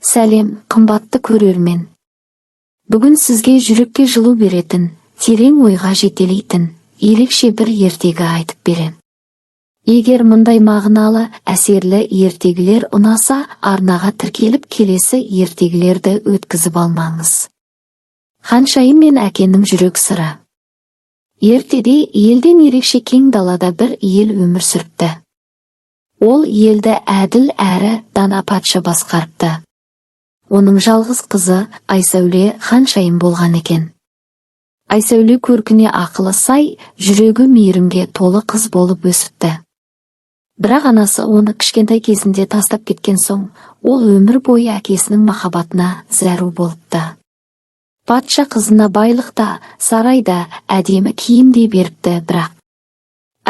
Сәлем, қымбатты көрермен. Бүгін сізге жүрекке жылу беретін, терең ойға жетелейтін, ерекше бір ертегі айтып берем. Егер мұндай мағыналы, әсерлі ертегілер ұнаса, арнаға тіркеліп келесі ертегілерді өткізіп алмаңыз. Ханшайым мен әкенің жүрек сыры. Ертеде елден ерекше кең далада бір ел өмір сүріпті. Ол елді әділ әрі дана патша басқарыпты. Оның жалғыз қызы Айсәуле ханшайым болған екен. Айсәуле көркіне ақылы сай, жүрегі мейірімге толы қыз болып өсіпті. Бірақ анасы оны кішкентай кезінде тастап кеткен соң, ол өмір бойы әкесінің махаббатына зәру болыпты. Патша қызына байлықта, сарайда әдемі киім де беріпті, бірақ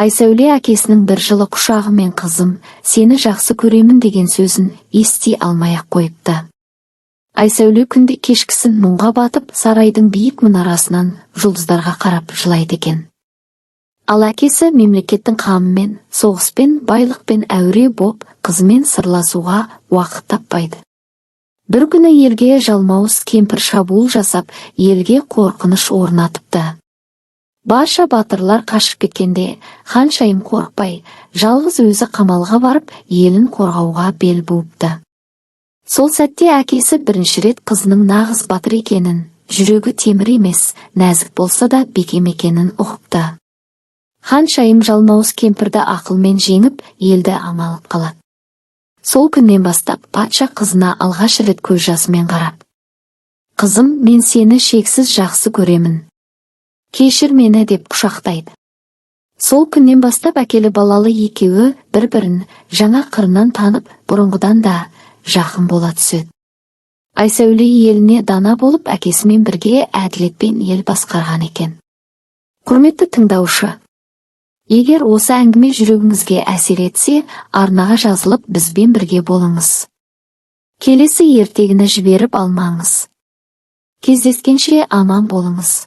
Айсәуле әкесінің бір жылы құшағымен қызым, сені жақсы көремін деген сөзін ести алмай-ақ қойыпты. Айсәуле күнде кешкісін мұңға батып, сарайдың биік мұнарасынан жұлдыздарға қарап жылайды екен. Ал әкесі мемлекеттің қамымен, соғыспен, байлықпен әуре боп, қызымен сырласуға уақыт таппайды. Бір күні елге жалмауыз кемпір шабуыл жасап, елге қорқыныш орнатыпты. Барша батырлар қашып кеткенде, ханшайым қорықпай, жалғыз өзі қамалға барып, елін қорғауға бел буыпты. Сол сәтте әкесі бірінші рет қызының нағыз батыр екенін, жүрегі темір емес, нәзік болса да бекем екенін ұғыпты. Ханшайым жалмауыз кемпірді ақылмен жеңіп, елді амалып қалады. Сол күннен бастап патша қызына алғаш рет көз жасымен қарап: «Қызым, мен сені шексіз жақсы көремін. Кешір мені» деп құшақтайды. Сол күннен бастап әкелі балалы екеуі бір-бірін жаңа қырынан танып, бұрынғыдан да жақын бола түседі. Айсәуле еліне дана болып, әкесімен бірге әділетпен ел басқарған екен. Құрметті тыңдаушы, егер осы әңгіме жүрегіңізге әсер етсе, арнаға жазылып бізбен бірге болыңыз. Келесі ертегіні жіберіп алмаңыз. Кездескенше аман болыңыз.